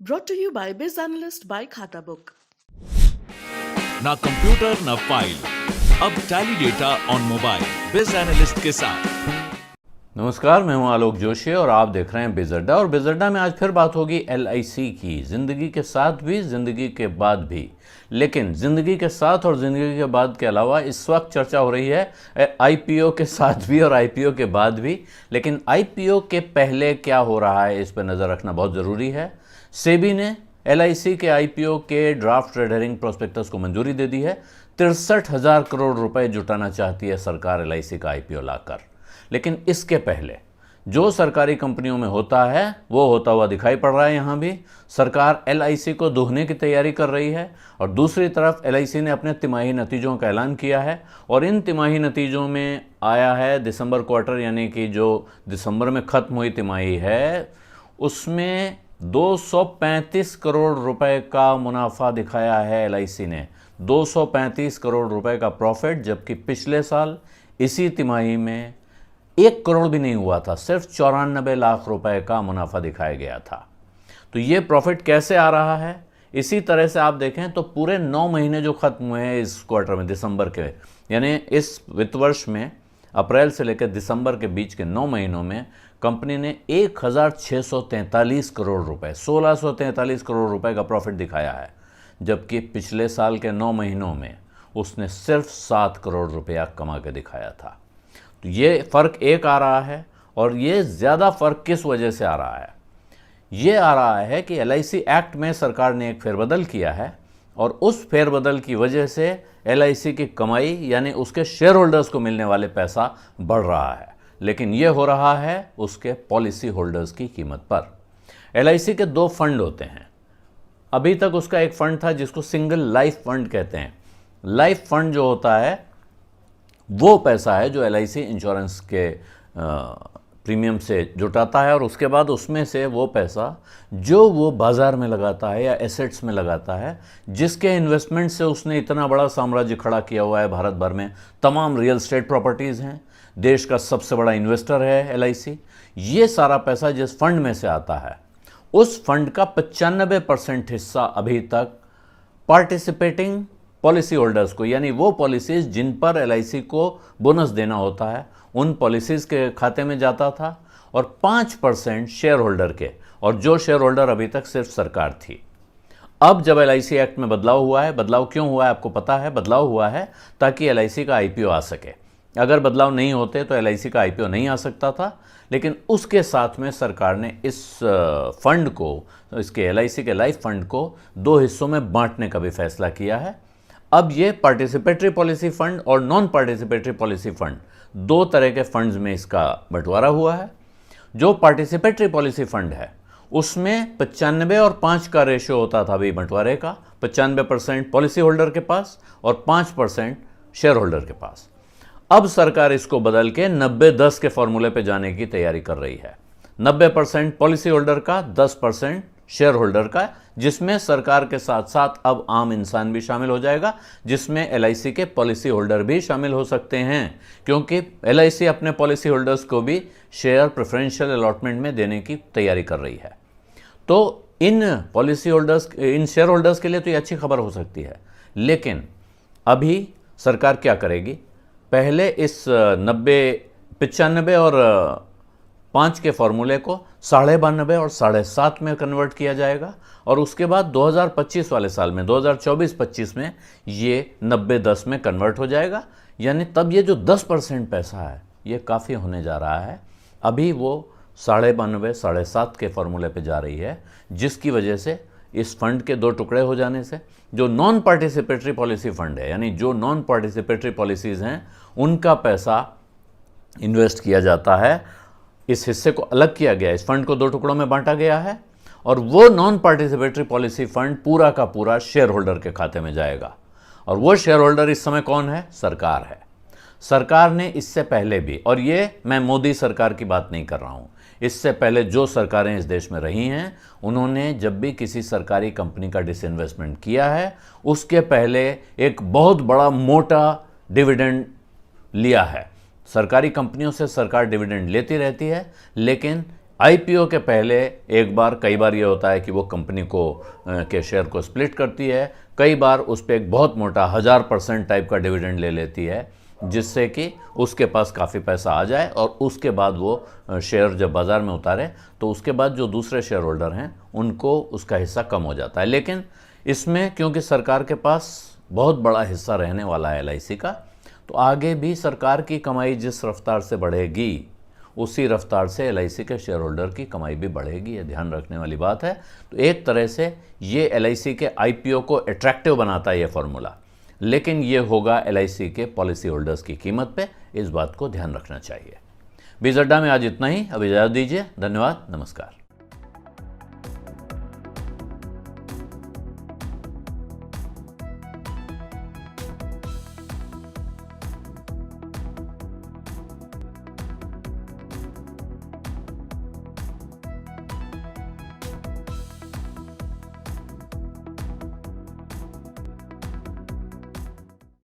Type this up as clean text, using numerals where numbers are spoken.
Brought to you by Biz Analyst by Khata Book. ना computer ना file, अब tally data on mobile बिज analyst के साथ। नमस्कार, मैं हूं आलोक जोशी और आप देख रहे हैं बिज अड्डा। और बिज अड्डा में आज फिर बात होगी LIC की। ज़िंदगी के साथ भी, ज़िंदगी के बाद भी। लेकिन ज़िंदगी के साथ और ज़िंदगी के बाद के अलावा इस वक्त चर्चा हो रही है IPO के साथ भी और IPO के बाद भी। लेकिन IPO के पहले क्या हो रहा है, इस पर नज़र रखना बहुत ज़रूरी है। सेबी ने LIC के IPO के ड्राफ्ट रेड हेरिंग प्रोस्पेक्टस को मंजूरी दे दी है। 63,000 करोड़ रुपए जुटाना चाहती है सरकार LIC का IPO लाकर। लेकिन इसके पहले जो सरकारी कंपनियों में होता है वो होता हुआ दिखाई पड़ रहा है। यहाँ भी सरकार LIC को दोहने की तैयारी कर रही है और दूसरी तरफ LIC ने अपने तिमाही नतीजों का ऐलान किया है। और इन तिमाही नतीजों में आया है दिसंबर क्वार्टर, यानी कि जो दिसंबर में ख़त्म हुई तिमाही है उसमें 235 करोड़ रुपए का मुनाफा दिखाया है LIC ने। 235 करोड़ रुपए का प्रॉफिट, जबकि पिछले साल इसी तिमाही में 1 करोड़ भी नहीं हुआ था, सिर्फ 94 लाख रुपए का मुनाफा दिखाया गया था। तो ये प्रॉफिट कैसे आ रहा है? इसी तरह से आप देखें तो पूरे 9 महीने जो खत्म हुए हैं इस क्वार्टर में, दिसंबर के, यानी इस वित्त वर्ष में अप्रैल से लेकर दिसंबर के बीच के 9 महीनों में कंपनी ने 1,643 करोड़ रुपए, 1,643 करोड़ रुपए का प्रॉफिट दिखाया है, जबकि पिछले साल के 9 महीनों में उसने सिर्फ 7 करोड़ रुपया कमा के दिखाया था। तो ये फ़र्क एक आ रहा है। और ये ज़्यादा फ़र्क किस वजह से आ रहा है? ये आ रहा है कि LIC एक्ट में सरकार ने एक फेरबदल किया है और उस फेरबदल की वजह से LIC की कमाई, यानी उसके शेयर होल्डर्स को मिलने वाले पैसा बढ़ रहा है। लेकिन ये हो रहा है उसके पॉलिसी होल्डर्स की कीमत पर। LIC के 2 फंड होते हैं। अभी तक उसका एक फंड था जिसको सिंगल लाइफ फंड कहते हैं। लाइफ फंड जो होता है वो पैसा है जो LIC इंश्योरेंस के प्रीमियम से जुटाता है और उसके बाद उसमें से वो पैसा जो वो बाज़ार में लगाता है या एसेट्स में लगाता है, जिसके इन्वेस्टमेंट से उसने इतना बड़ा साम्राज्य खड़ा किया हुआ है। भारत भर में तमाम रियल एस्टेट प्रॉपर्टीज़ हैं, देश का सबसे बड़ा इन्वेस्टर है LIC। ये सारा पैसा जिस फंड में से आता है, उस फंड का 95% हिस्सा अभी तक पार्टिसिपेटिंग पॉलिसी होल्डर्स को, यानी वो पॉलिसीज़ जिन पर LIC को बोनस देना होता है, उन पॉलिसीज़ के खाते में जाता था। और 5% शेयर होल्डर के, और जो शेयर होल्डर अभी तक सिर्फ सरकार थी। अब जब LIC एक्ट में बदलाव हुआ है, बदलाव क्यों हुआ है आपको पता है? बदलाव हुआ है ताकि LIC का IPO आ सके। अगर बदलाव नहीं होते तो LIC का IPO नहीं आ सकता था। लेकिन उसके साथ में सरकार ने इस फंड को, इसके LIC के लाइफ फंड को 2 हिस्सों में बांटने का भी फैसला किया है। अब ये पार्टिसिपेटरी पॉलिसी फंड और नॉन पार्टिसिपेटरी पॉलिसी फंड, 2 तरह के फंड्स में इसका बंटवारा हुआ है। जो पार्टिसिपेटरी पॉलिसी फंड है उसमें 95 और 5 का रेशियो होता था अभी बंटवारे का। 95% पॉलिसी होल्डर के पास और 5% शेयर होल्डर के पास। अब सरकार इसको बदल के 90-10 के फॉर्मूले पे जाने की तैयारी कर रही है। 90% पॉलिसी होल्डर का, 10% शेयर होल्डर का, जिसमें सरकार के साथ साथ अब आम इंसान भी शामिल हो जाएगा, जिसमें LIC के पॉलिसी होल्डर भी शामिल हो सकते हैं, क्योंकि LIC अपने पॉलिसी होल्डर्स को भी शेयर प्रेफरेंशियल अलॉटमेंट में देने की तैयारी कर रही है। तो in policy holders, in share holders के लिए तो ये अच्छी खबर हो सकती है। लेकिन अभी सरकार क्या करेगी? पहले इस 95 और 5 के फॉर्मूले को 92.5 और 7.5 में कन्वर्ट किया जाएगा। और उसके बाद 2025 वाले साल में, 2024-25 में ये 90-10 में कन्वर्ट हो जाएगा। यानी तब ये जो 10% पैसा है ये काफ़ी होने जा रहा है। अभी वो 92.5, 7.5 के फॉर्मूले पे जा रही है, जिसकी वजह से इस फंड के 2 टुकड़े हो जाने से जो नॉन पार्टिसिपेटरी पॉलिसी फंड है, यानी जो नॉन पार्टिसिपेटरी पॉलिसीज़ हैं, उनका पैसा इन्वेस्ट किया जाता है। इस हिस्से को अलग किया गया, इस फंड को 2 टुकड़ों में बांटा गया है और वो नॉन पार्टिसिपेटरी पॉलिसी फंड पूरा का पूरा शेयर होल्डर के खाते में जाएगा। और वो शेयर होल्डर इस समय कौन है? सरकार है। सरकार ने इससे पहले भी, और ये मैं मोदी सरकार की बात नहीं कर रहा हूँ, इससे पहले जो सरकारें इस देश में रही हैं, उन्होंने जब भी किसी सरकारी कंपनी का डिसइन्वेस्टमेंट किया है, उसके पहले एक बहुत बड़ा मोटा डिविडेंड लिया है। सरकारी कंपनियों से सरकार डिविडेंड लेती रहती है, लेकिन आईपीओ के पहले एक बार, कई बार ये होता है कि वो कंपनी को के शेयर को स्प्लिट करती है, कई बार उस पर एक बहुत मोटा 1000% टाइप का डिविडेंड ले लेती है, जिससे कि उसके पास काफ़ी पैसा आ जाए और उसके बाद वो शेयर जब बाज़ार में उतारे तो उसके बाद जो दूसरे शेयर होल्डर हैं उनको उसका हिस्सा कम हो जाता है। लेकिन इसमें क्योंकि सरकार के पास बहुत बड़ा हिस्सा रहने वाला है एलआईसी का, तो आगे भी सरकार की कमाई जिस रफ्तार से बढ़ेगी उसी रफ्तार से एलआईसी के शेयर होल्डर की कमाई भी बढ़ेगी, ये ध्यान रखने वाली बात है। तो एक तरह से ये एलआईसी के आईपीओ को अट्रैक्टिव बनाता है ये फॉर्मूला, लेकिन ये होगा एलआईसी के पॉलिसी होल्डर्स की कीमत पे, इस बात को ध्यान रखना चाहिए। बीज़ अड्डा में आज इतना ही, अब इजाज़त दीजिए। धन्यवाद, नमस्कार।